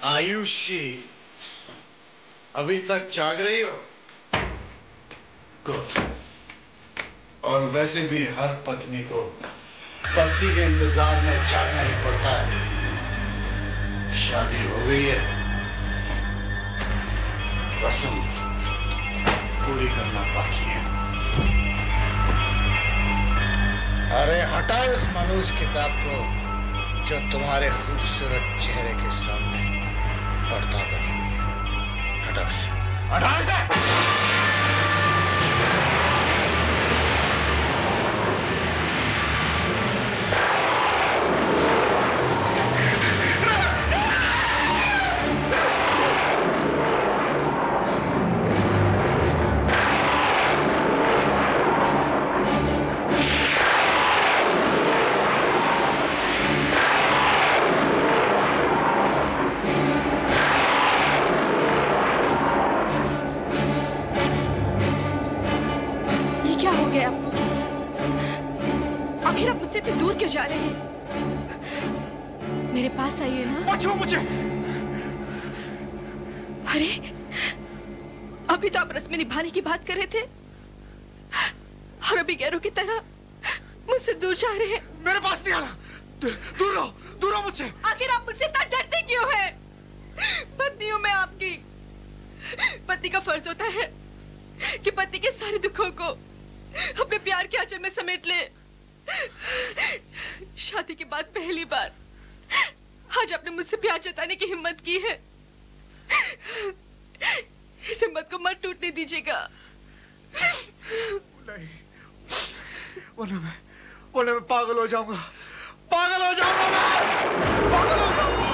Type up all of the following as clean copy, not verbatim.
आयुषी, अभी तक जाग रही हो? गुड। और वैसे भी हर पत्नी को पति के इंतजार में जागना ही पड़ता है। शादी हो गई है, रस्म पूरी करना बाकी है। अरे हटाओ इस मनूस किताब को जो तुम्हारे खूबसूरत चेहरे के सामने पर्दा बनी हुई है। हटाओ इसे, हटाओ इसे। जा रहे हैं? मेरे पास आइए ना। मत छुओ मुझे। अरे, अभी तो आप रस्में निभाने की बात कर रहे थे और अभी गैरों की तरह मुझसे दूर जा रहे हैं। मेरे पास नहीं आना। दूर रहो मुझसे। आखिर आप मुझसे इतना डरते क्यों हैं? पत्नी हूं मैं आपकी। पति का फर्ज होता है कि पति के सारे दुखों को अपने प्यार के आंचल में समेट ले। शादी के बाद पहली बार आज आपने मुझसे प्यार जताने की हिम्मत की है। इस हिम्मत को मत टूटने दीजिएगा। नहीं, वरना मैं पागल हो जाऊंगा। पागल हो जाऊंगा मैं। पागल हो जाऊंगा।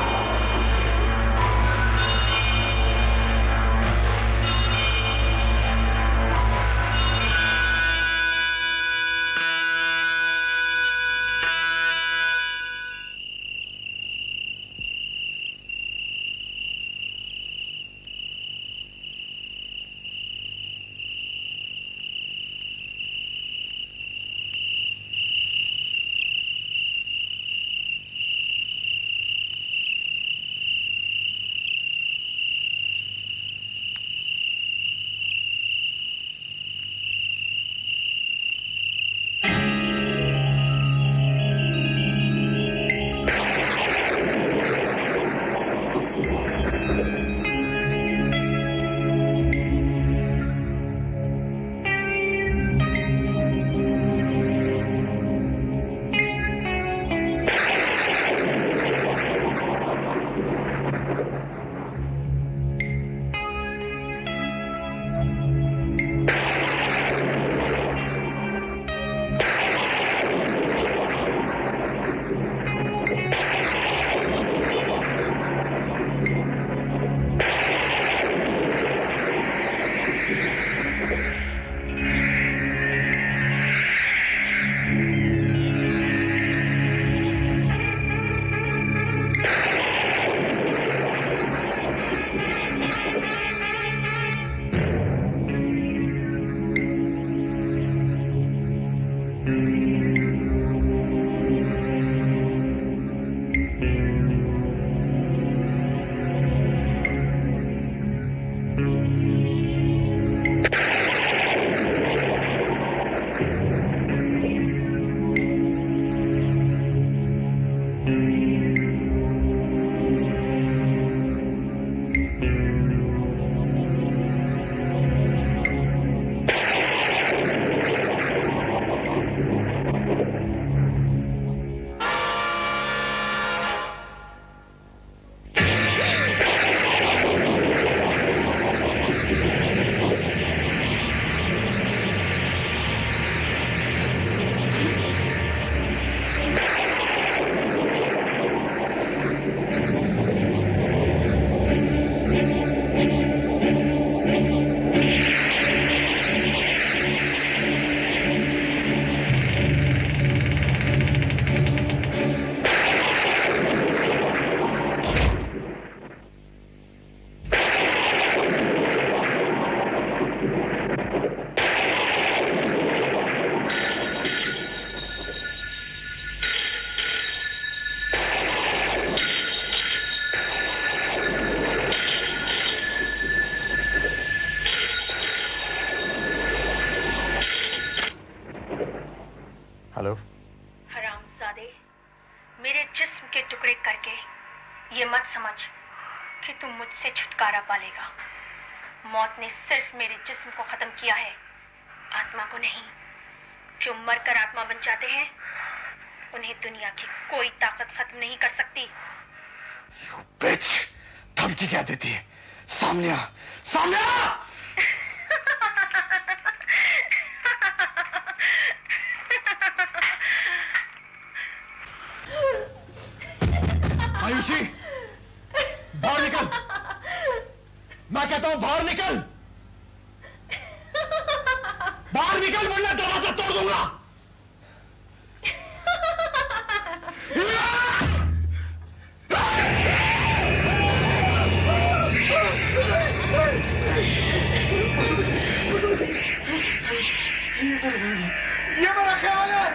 ये मत समझ कि तुम मुझसे छुटकारा पा लेगा। मौत ने सिर्फ मेरे जिस्म को खत्म किया है, आत्मा को नहीं। जो मरकर आत्मा बन जाते हैं उन्हें दुनिया की कोई ताकत खत्म नहीं कर सकती। बिच, धमकी क्या देती है? सामने आ, सामने आ! आयुषी, बाहर निकल! मैं कहता हूं बाहर निकल! बाहर निकल वरना दरवाजा तोड़ दूंगा! ये मेरा ख्याल है।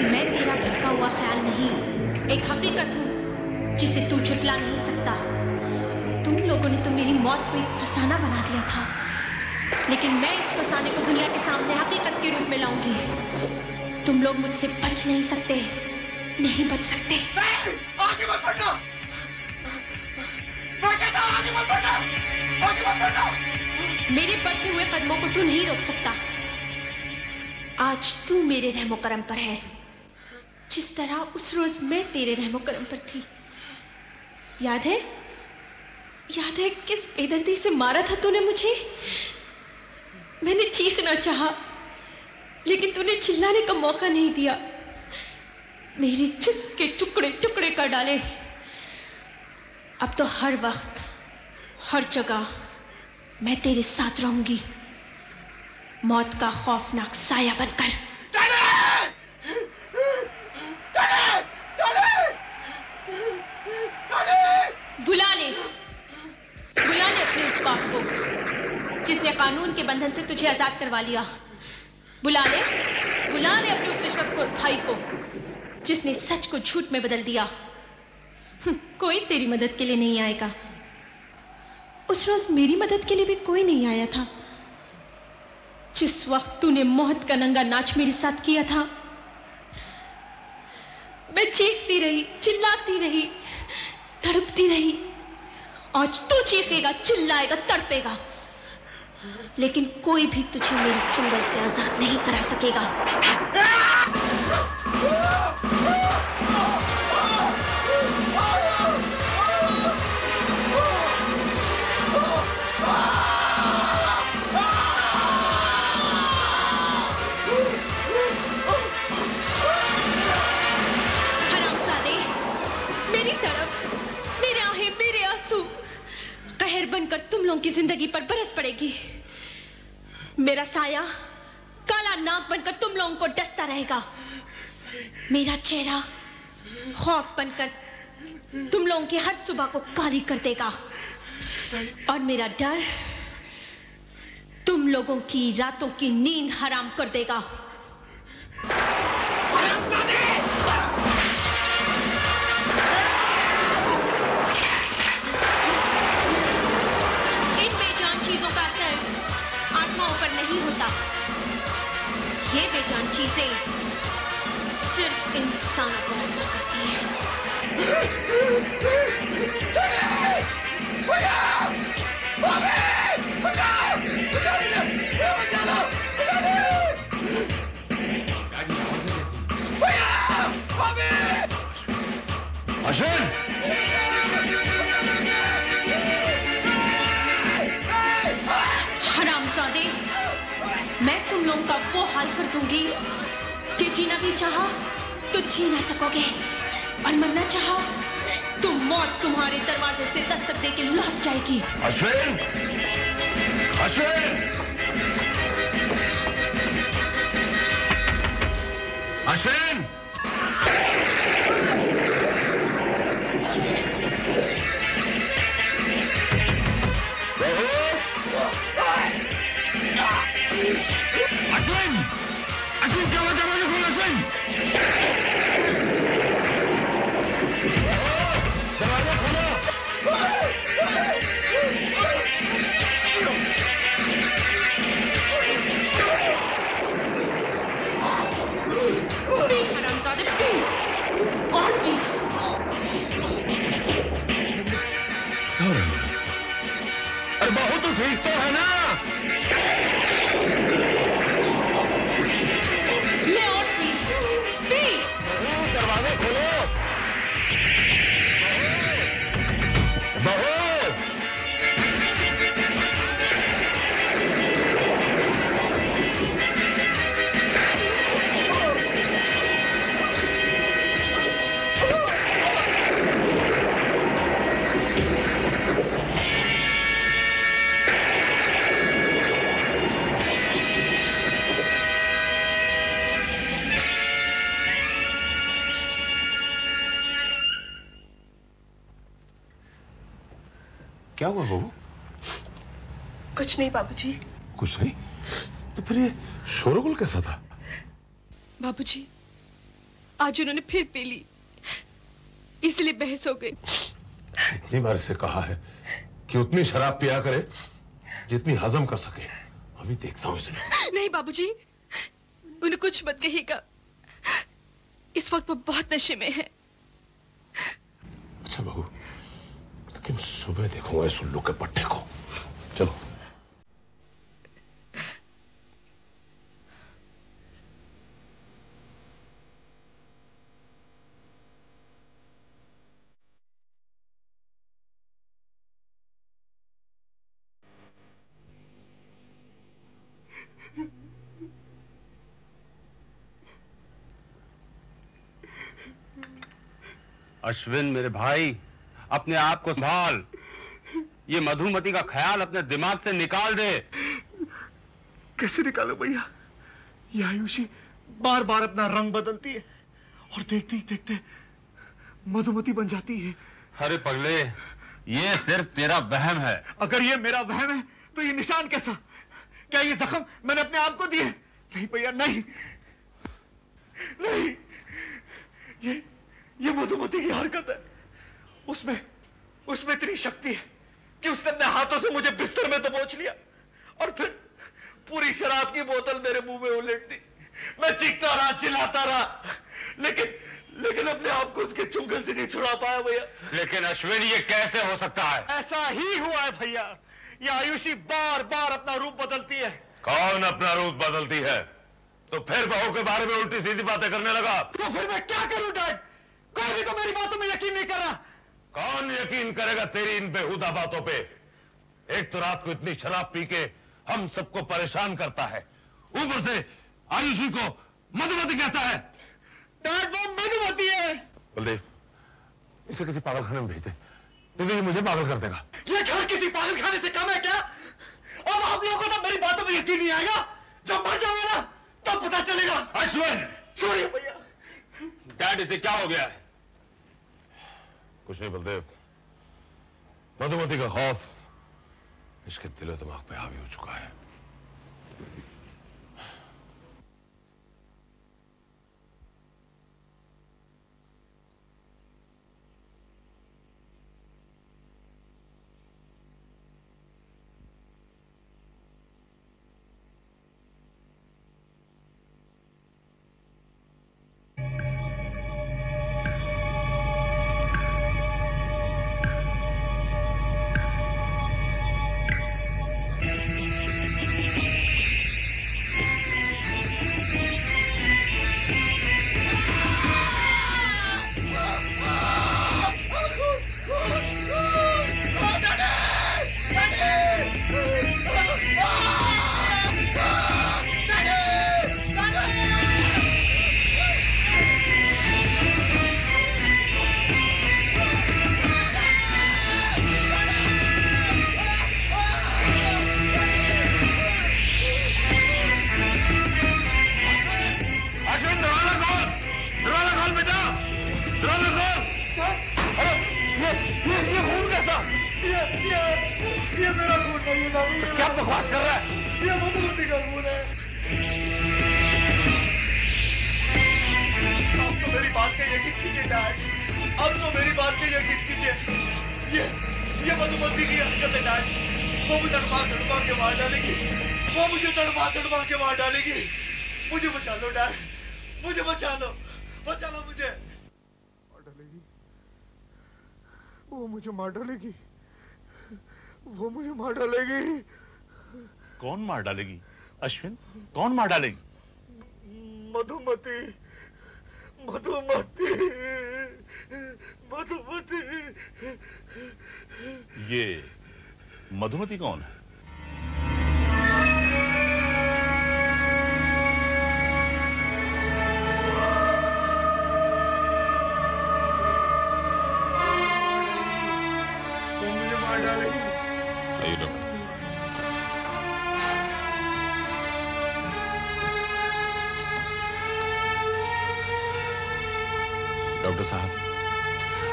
मैं तेरा भटका हुआ ख्याल नहीं, एक हकीकत हूं जिसे तू झुटला नहीं सकता। तुम लोगों ने तो मेरी मौत को एक फसाना बना दिया था, लेकिन मैं इस फसाने को दुनिया के सामने हकीकत के रूप में लाऊंगी। तुम लोग मुझसे बच नहीं सकते, नहीं बच सकते। नहीं, आगे मत बढ़ना। मैं कहता हूं आगे मत बढ़ना, आगे मत बढ़ना। मेरे बढ़ते हुए कदमों को तू नहीं रोक सकता। आज तू मेरे रहमो करम पर है, जिस तरह उस रोज मैं तेरे रहमो करम पर थी। याद है? याद है किस बेदर्दी से मारा था तूने मुझे? मैंने चीखना चाहा, लेकिन तूने चिल्लाने का मौका नहीं दिया। मेरी जिस्म के टुकड़े टुकड़े कर डाले। अब तो हर वक्त, हर जगह मैं तेरे साथ रहूंगी, मौत का खौफनाक साया बनकर। बुला ले अपने उस बाप को जिसने कानून के बंधन से तुझे आजाद करवा लिया। बुला ले अपने उस रिश्वतखोर भाई को जिसने सच को झूठ में बदल दिया। कोई तेरी मदद के लिए नहीं आएगा। उस रोज मेरी मदद के लिए भी कोई नहीं आया था। जिस वक्त तूने मौत का नंगा नाच मेरे साथ किया था, मैं चीखती रही, चिल्लाती रही, तड़पती रही। आज तू चीखेगा, चिल्लाएगा, तड़पेगा, लेकिन कोई भी तुझे मेरी चुंगल से आजाद नहीं करा सकेगा। कहर बनकर तुम लोगों की जिंदगी पर बरस पड़ेगी। मेरा साया काला नाग बनकर तुम लोगों को डसता रहेगा। मेरा चेहरा खौफ बनकर तुम लोगों की हर सुबह को काली कर देगा, और मेरा डर तुम लोगों की रातों की नींद हराम कर देगा। पर नहीं होता, ये बेजान चीजें सिर्फ इंसानों पर असर करती हैं। अश्विन! हरामजादे, मैं तुम लोगों का वो हाल कर दूंगी कि जीना भी चाहा तो जी ना सकोगे, और मरना चाहा तो मौत तुम्हारे दरवाजे से दस्तक देके लौट जाएगी। अश्विन! अश्विन! अश्विन! अश्विन! अश्विन, क्या हुआ? दरवाजा खोल अश्विन! दरवाजा खोलो! हरामजादे, और भी। ठीक तो है ना? ले और पी, पी। दरवाजे खोलो। बहू, क्या हुआ बहू? कुछ नहीं बाबूजी। कुछ नहीं? तो फिर ये शोरगुल कैसा था? बाबूजी, आज उन्होंने फिर पी ली, इसलिए बहस हो गई। इतनी बार इसे कहा है कि उतनी शराब पिया करे जितनी हजम कर सके। अभी देखता हूं इसे। नहीं बाबूजी, उन्हें कुछ मत कहिएगा, इस वक्त वो बहुत नशे में है। अच्छा बहू, लेकिन सुबह देखूंगा इस उल्लू के पट्टे को। चलो। अश्विन मेरे भाई, अपने आप को संभाल। ये मधुमती का ख्याल अपने दिमाग से निकाल दे। कैसे निकालो भैया? ये आयुषी बार बार अपना रंग बदलती है और देखते ही देखते मधुमती बन जाती है। अरे पगले, ये सिर्फ तेरा वहम है। अगर ये मेरा वहम है तो ये निशान कैसा? क्या ये जख्म मैंने अपने आप को दिए? नहीं भैया, नहीं नहीं, ये मधुमती की हरकत है। उसमें इतनी शक्ति है कि उसने अपने हाथों से मुझे बिस्तर में दबोच लिया और फिर पूरी शराब की बोतल मेरे मुंह में उलट दी। मैं चीखता रहा, चिल्लाता रहा, लेकिन अपने आप को उसके चुंगल से नहीं छुड़ा पाया भैया। लेकिन अश्विन, ये कैसे हो सकता है? ऐसा ही हुआ है भैया। ये आयुषी बार बार अपना रूप बदलती है। कौन अपना रूप बदलती है? तो फिर बहू के बारे में उल्टी सीधी बातें करने लगा। तो फिर मैं क्या करूं डैड? कोई भी तो मेरी बातों में यकीन नहीं कर रहा। कौन यकीन करेगा तेरी इन बेहुदा बातों पे? एक तो रात को इतनी शराब पी के हम सबको परेशान करता है, ऊपर से आयुषी को मधुमती कहता है। डैड, वो मधुमती है। बलदेव, इसे किसी पागलखाने में भेज दे, नहीं तो ये मुझे पागल कर देगा। ये घर किसी पागलखाने से कम है क्या? अब आप लोगों को तो मेरी बातों में यकीन नहीं आएगा। जब मर जाऊंगा ना तब पता चलेगा। अश्विन, छोड़िए भैया। डैड, इसे क्या हो गया है? कुछ नहीं बलदेव, मधुमती का खौफ इसके दिलो दिमाग पे हावी हो चुका है। ये मेरा खून नहीं है बाबू। क्या बकवास कर रहा है? ये मधुमती का खून है। अब तो मेरी बात का यकीन कीजिए डैड, अब तो मेरी बात का यकीन कीजिए। ये मधुमती की हरकत है डैड। वो मुझे तड़पा के मार डालेगी। वो मुझे तड़पा के मार डालेगी। मुझे बचा लो डैड, मुझे बचा लो मुझे। मार डालेगी, वो मुझे मार डालेगी। वो मुझे मार डालेगी। कौन मार डालेगी अश्विन? कौन मार डालेगी? मधुमती, मधुमती, मधुमती। ये मधुमती कौन है? वो मुझे मार डालेगी। आइए डॉक्टर। डॉक्टर साहब,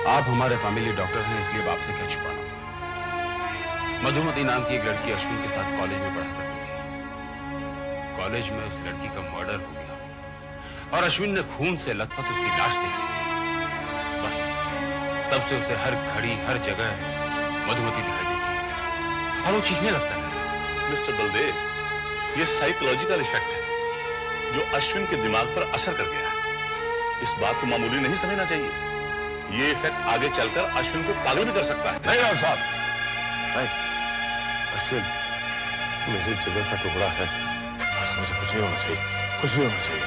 आप हमारे फैमिली डॉक्टर हैं, इसलिए अब आपसे क्या छुपाना। मधुमती नाम की एक लड़की अश्विन के साथ कॉलेज में पढ़ा करती थी। कॉलेज में उस लड़की का मर्डर हो गया और अश्विन ने खून से लथपथ उसकी लाश देख ली थी। बस तब से उसे हर घड़ी हर जगह मधुमती दिखाई देती है और वो चीखने लगता है। मिस्टर बलदेव, ये साइकोलॉजिकल इफेक्ट है जो अश्विन के दिमाग पर असर कर गया है। इस बात को मामूली नहीं समझना चाहिए। ये इफेक्ट आगे चलकर अश्विन को पागल भी कर सकता है। नहीं डॉक्टर साहब, नहीं, अश्विन मेरी जगह का टुकड़ा है, मुझे कुछ नहीं होना चाहिए, कुछ नहीं होना चाहिए।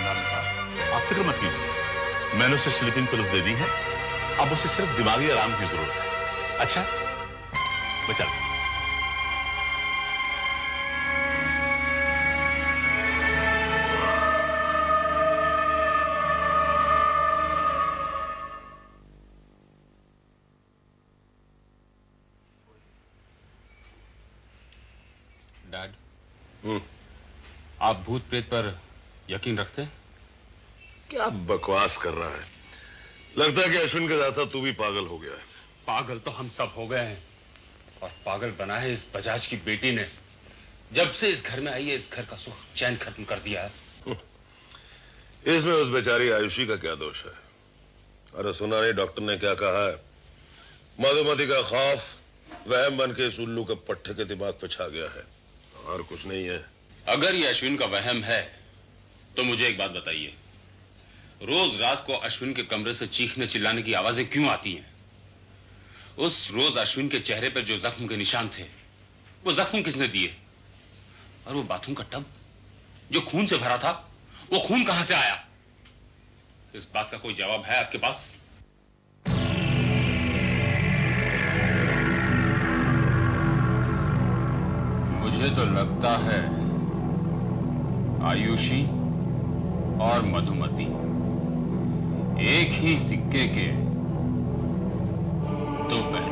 नारायण साहब, आप फिक्र मत कीजिए, मैंने उसे स्लीपिंग पिल्स दे दी है, अब उसे सिर्फ दिमागी आराम की जरूरत है। अच्छा, मैं चलता हूं। डैड, आप भूत प्रेत पर यकीन रखते हैं? क्या बकवास कर रहा है? लगता है कि अश्विन के साथ तू भी पागल हो गया है। पागल तो हम सब हो गए हैं, और पागल बना है इस बजाज की बेटी ने। जब से इस घर में आई है, इस घर का सुख चैन खत्म कर दिया है। इसमें उस बेचारी आयुषी का क्या दोष है? अरे सुना नहीं डॉक्टर ने क्या कहा है? मधुमती का खौफ वहम बन के इस उल्लू के पट्टे के दिमाग पे छा गया है, और कुछ नहीं है। अगर ये अश्विन का वहम है तो मुझे एक बात बताइए, रोज रात को अश्विन के कमरे से चीखने चिल्लाने की आवाजें क्यों आती हैं? उस रोज अश्विन के चेहरे पर जो जख्म के निशान थे, वो जख्म किसने दिए? और वो बाथरूम का टब जो खून से भरा था, वो खून कहां से आया? इस बात का कोई जवाब है आपके पास? मुझे तो लगता है आयुषी और मधुमती एक ही सिक्के के दो पहलू